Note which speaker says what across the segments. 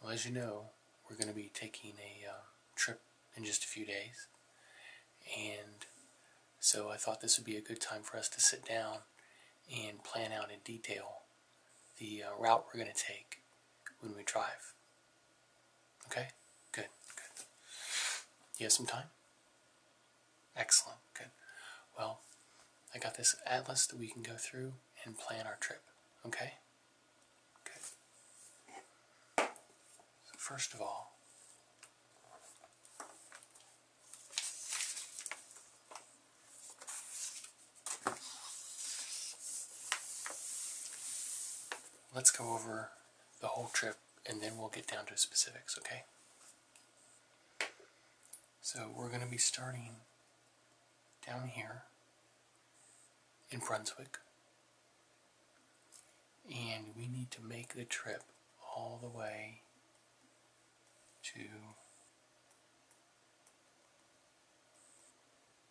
Speaker 1: Well, as you know, we're going to be taking a trip in just a few days, and so I thought this would be a good time for us to sit down and plan out in detail the route we're going to take when we drive. Okay? Good, good. You have some time? Excellent, good. Well, I got this atlas that we can go through and plan our trip. Okay? Good. So first of all, let's go over the whole trip and then we'll get down to specifics, okay? So we're going to be starting down here in Brunswick, and we need to make the trip all the way to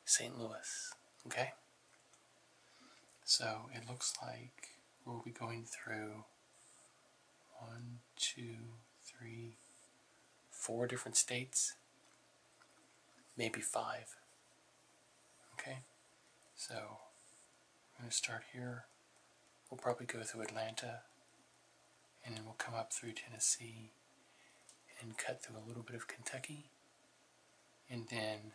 Speaker 1: St. Louis, okay? So it looks like we'll be going through 4 different states, maybe 5, okay? So we're going to start here. We'll probably go through Atlanta, and then we'll come up through Tennessee and cut through a little bit of Kentucky, and then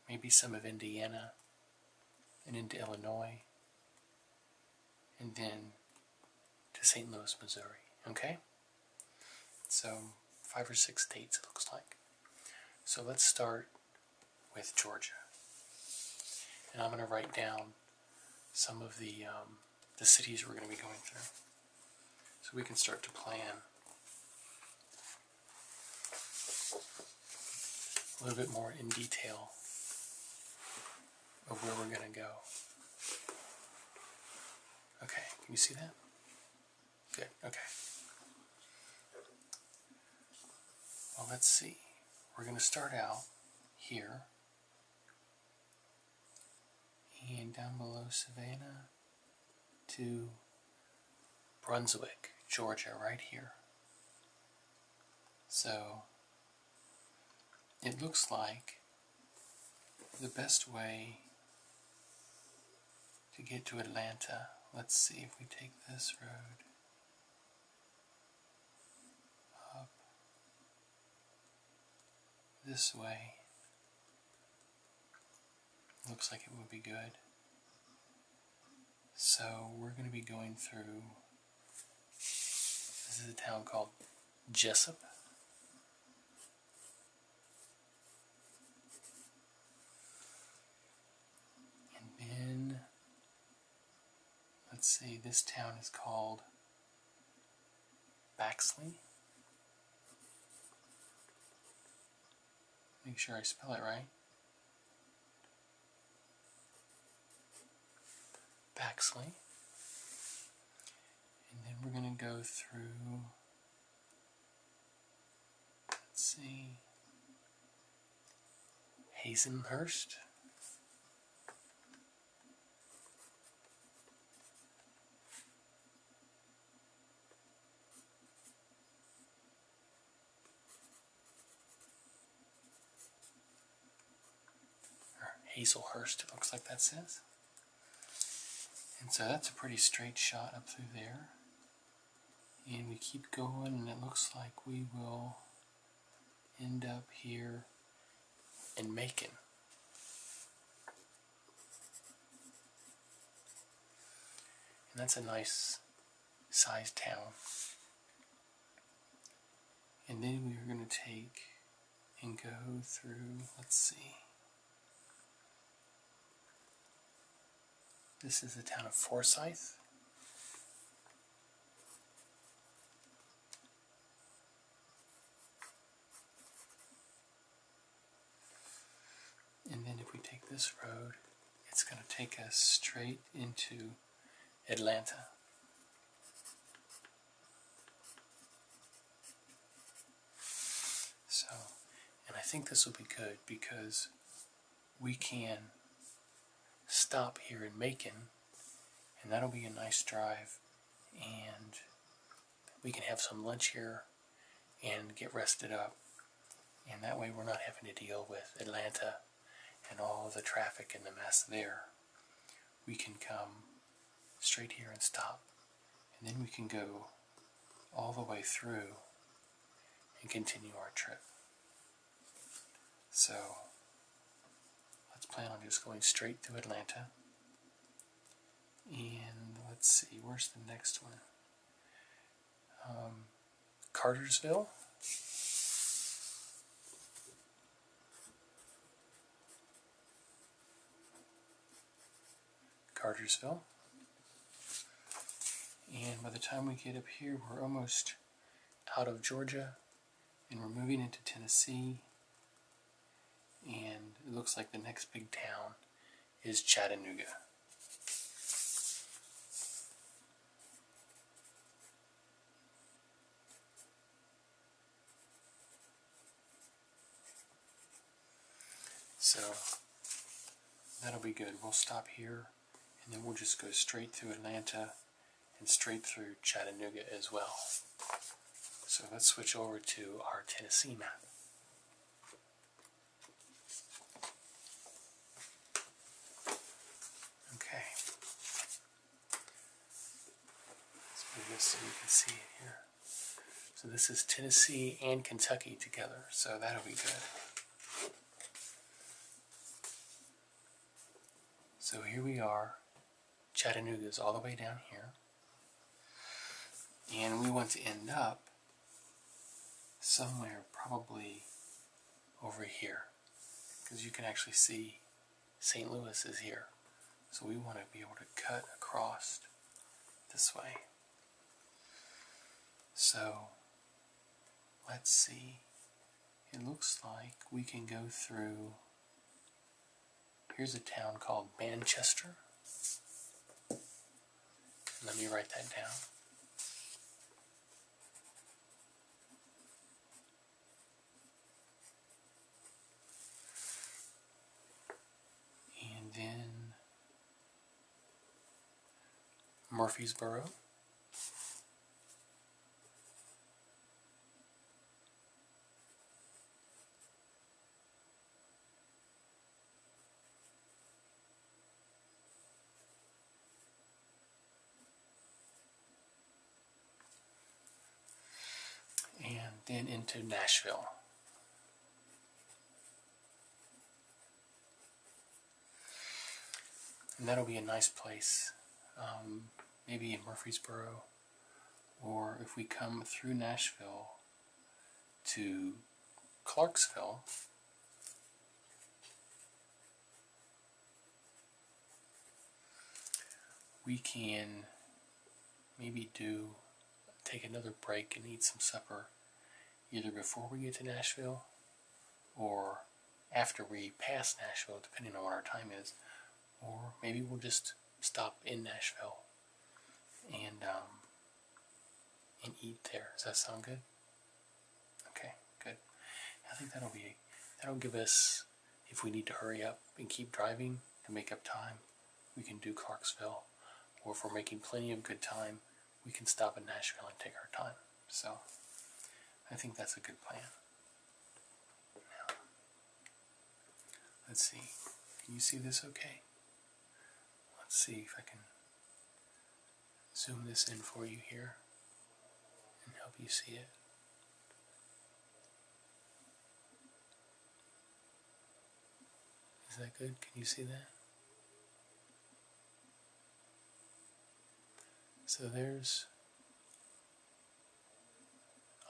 Speaker 1: maybe some of Indiana and into Illinois, and then to St. Louis, Missouri, okay? So 5 or 6 states it looks like. So let's start with Georgia. And I'm going to write down some of the cities we're going to be going through, so we can start to plan a little bit more in detail of where we're going to go. Okay, can you see that? Good, okay. Well, let's see. We're going to start out here and down below Savannah to Brunswick, Georgia, right here. So it looks like the best way to get to Atlanta, let's see if we take this road up this way. Looks like it would be good. So we're going to be going through, this is a town called Jessup. And then, let's see, this town is called Baxley. Make sure I spell it right. Baxley. And then we're going to go through, let's see, Hazenhurst. Or Hazelhurst, it looks like that says. And so that's a pretty straight shot up through there. And we keep going, and it looks like we will end up here in Macon. And that's a nice sized town. And then we are going to take and go through, let's see. This is the town of Forsyth. And then if we take this road, it's going to take us straight into Atlanta. So, and I think this will be good because we can stop here in Macon, and that'll be a nice drive, and we can have some lunch here, and get rested up. And that way we're not having to deal with Atlanta and all the traffic and the mess there. We can come straight here and stop. And then we can go all the way through and continue our trip. So let's plan on just going straight through Atlanta. And let's see, where's the next one? Cartersville. Cartersville. And by the time we get up here, we're almost out of Georgia, and we're moving into Tennessee. And it looks like the next big town is Chattanooga. So that'll be good. We'll stop here, and then we'll just go straight through Atlanta and straight through Chattanooga as well. So let's switch over to our Tennessee map. Okay. Let's move this so you can see it here. So this is Tennessee and Kentucky together, so that'll be good. So here we are. Chattanooga is all the way down here. And we want to end up somewhere probably over here, because you can actually see St. Louis is here. So we want to be able to cut across this way. So let's see. It looks like we can go through. Here's a town called Manchester. Let me write that down. And then Murfreesboro. And then into Nashville. And that'll be a nice place, maybe in Murfreesboro, or if we come through Nashville to Clarksville, we can maybe take another break and eat some supper either before we get to Nashville or after we pass Nashville, depending on what our time is, or maybe we'll just stop in Nashville and eat there. Does that sound good? Okay, good. I think that'll give us, if we need to hurry up and keep driving to make up time, we can do Clarksville, or if we're making plenty of good time, we can stop in Nashville and take our time. So I think that's a good plan. Now, let's see. Can you see this okay? Let's see if I can zoom this in for you here and help you see it. Is that good? Can you see that? So there's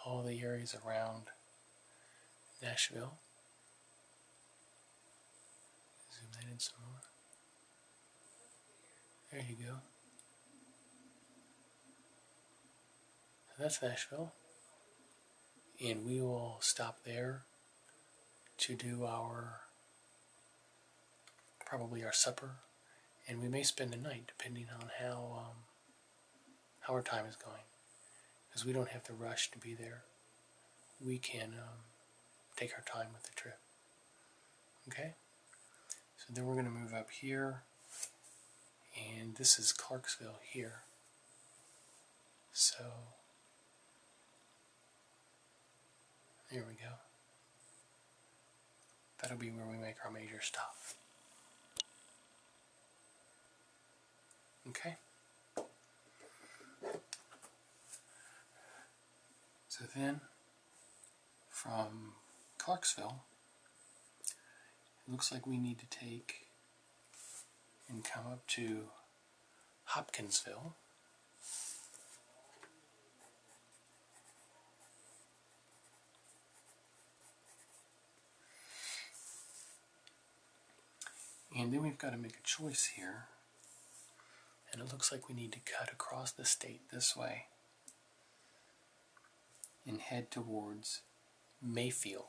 Speaker 1: all the areas around Nashville. Zoom that in some more. There you go. So that's Nashville. And we will stop there to do probably our supper. And we may spend the night depending on how our time is going. Because we don't have to rush to be there. We can take our time with the trip. Okay? So then we're going to move up here. And this is Clarksville here. So That'll be where we make our major stop. Okay? So then, from Clarksville, it looks like we need to take and come up to Hopkinsville. And then we've got to make a choice here. And it looks like we need to cut across the state this way and head towards Mayfield.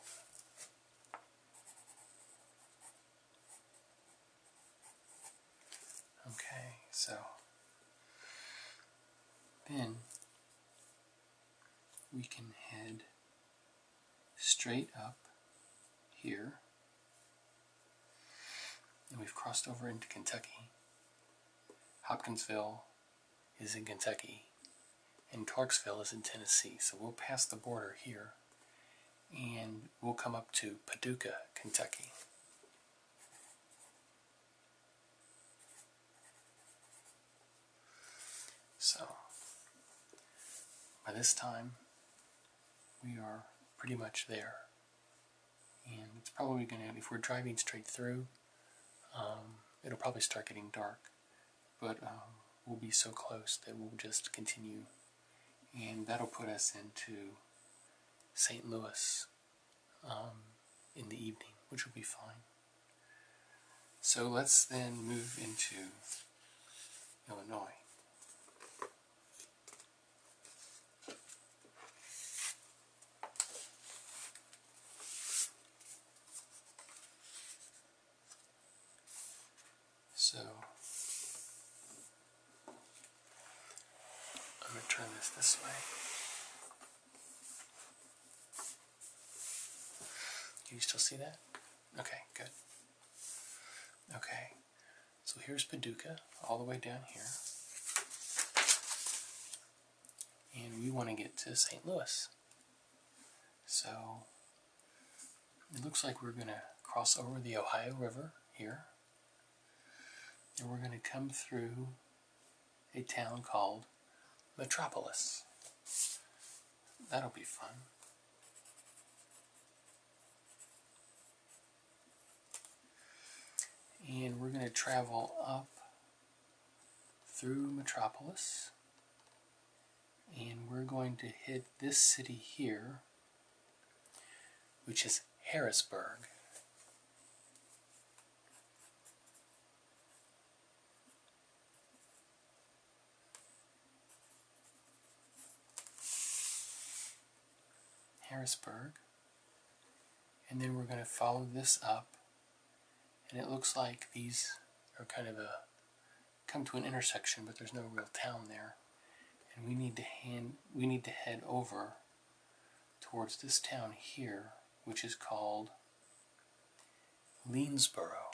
Speaker 1: Okay, so then we can head straight up here, and we've crossed over into Kentucky. Hopkinsville is in Kentucky, and Clarksville is in Tennessee. So we'll pass the border here, and we'll come up to Paducah, Kentucky. So, by this time, we are pretty much there. And it's probably going to, if we're driving straight through, it'll probably start getting dark. But we'll be so close that we'll just continue. And that'll put us into St. Louis in the evening, which will be fine. So let's then move into Illinois. So I'm going to turn this way. Can you still see that? Okay, good. Okay, so here's Paducah, all the way down here. And we want to get to St. Louis. So it looks like we're going to cross over the Ohio River here. And we're going to come through a town called Metropolis. That'll be fun. And we're going to travel up through Metropolis. And we're going to hit this city here, which is Harrisburg. Harrisburg. And then we're going to follow this up. And it looks like these are kind of come to an intersection, but there's no real town there. And we need to head over towards this town here, which is called Leansboro.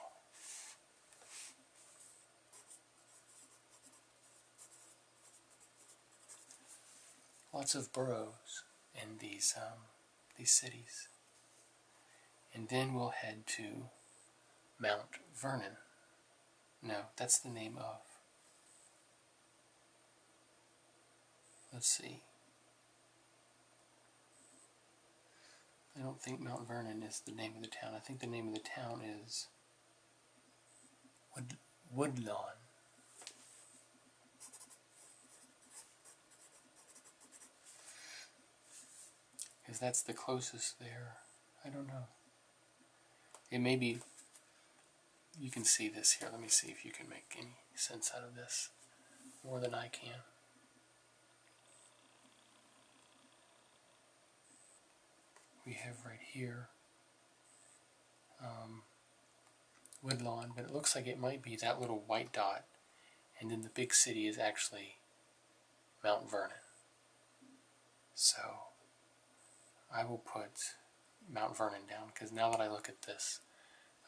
Speaker 1: Lots of boroughs in these cities. And then we'll head to Mount Vernon. No, that's the name of. Let's see. I don't think Mount Vernon is the name of the town. I think the name of the town is Woodlawn. Because that's the closest there. I don't know. It may be. You can see this here. Let me see if you can make any sense out of this more than I can. We have right here Woodlawn, but it looks like it might be that little white dot, and then the big city is actually Mount Vernon. So I will put Mount Vernon down, because now that I look at this,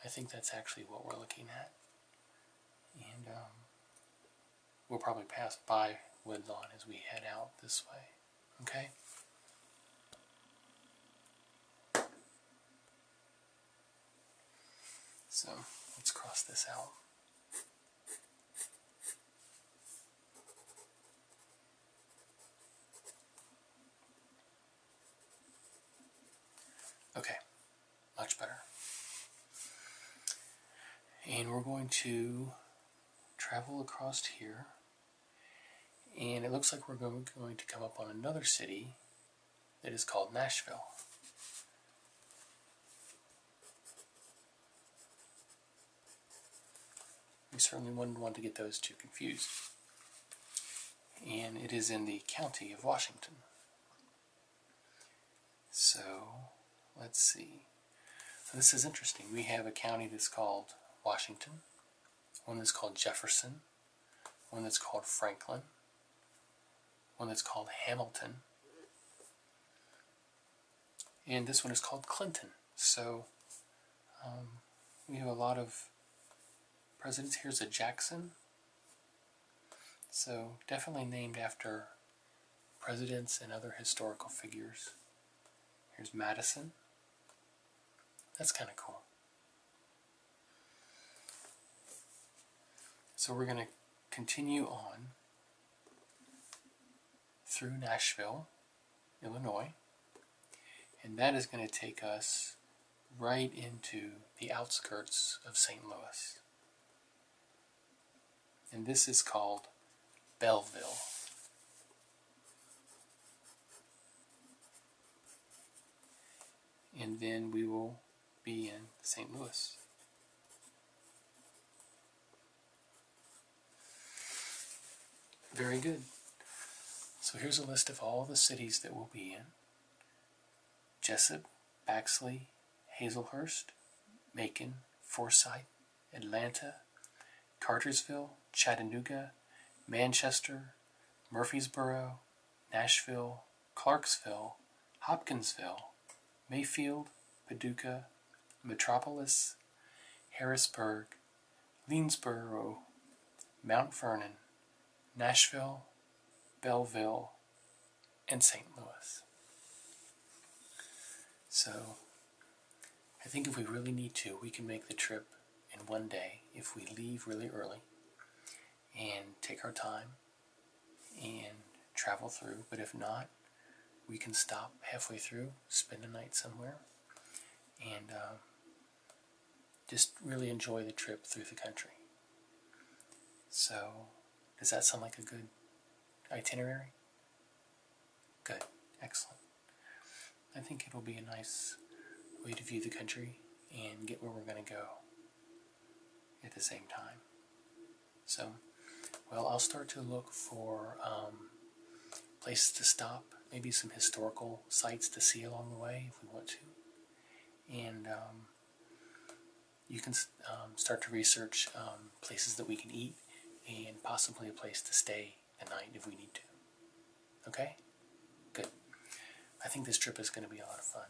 Speaker 1: I think that's actually what we're looking at. And we'll probably pass by Woodlawn as we head out this way. Okay? So let's cross this out. Okay, much better. And we're going to travel across here, and it looks like we're going to come up on another city that is called Nashville. We certainly wouldn't want to get those two confused. And it is in the county of Washington. So, let's see. So this is interesting. We have a county that's called Washington, one that's called Jefferson, one that's called Franklin, one that's called Hamilton, and this one is called Clinton. So we have a lot of presidents. Here's a Jackson. So definitely named after presidents and other historical figures. Here's Madison. That's kind of cool. So we're going to continue on through Nashville, Illinois, and that is going to take us right into the outskirts of St. Louis. And this is called Belleville. And then we will be in St. Louis. Very good. So here's a list of all the cities that we'll be in. Jessup, Baxley, Hazelhurst, Macon, Forsyth, Atlanta, Cartersville, Chattanooga, Manchester, Murfreesboro, Nashville, Clarksville, Hopkinsville, Mayfield, Paducah, Metropolis, Harrisburg, Leesboro, Mount Vernon, Nashville, Belleville, and St. Louis. So, I think if we really need to, we can make the trip in one day if we leave really early and take our time and travel through. But if not, we can stop halfway through, spend a night somewhere, and just really enjoy the trip through the country. So, does that sound like a good itinerary? Good. Excellent. I think it'll be a nice way to view the country and get where we're going to go at the same time. So, well, I'll start to look for places to stop, maybe some historical sites to see along the way if we want to. And you can start to research places that we can eat and possibly a place to stay the night if we need to. Okay? Good. I think this trip is going to be a lot of fun.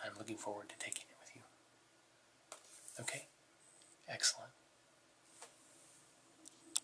Speaker 1: I'm looking forward to taking it with you. Okay? Excellent.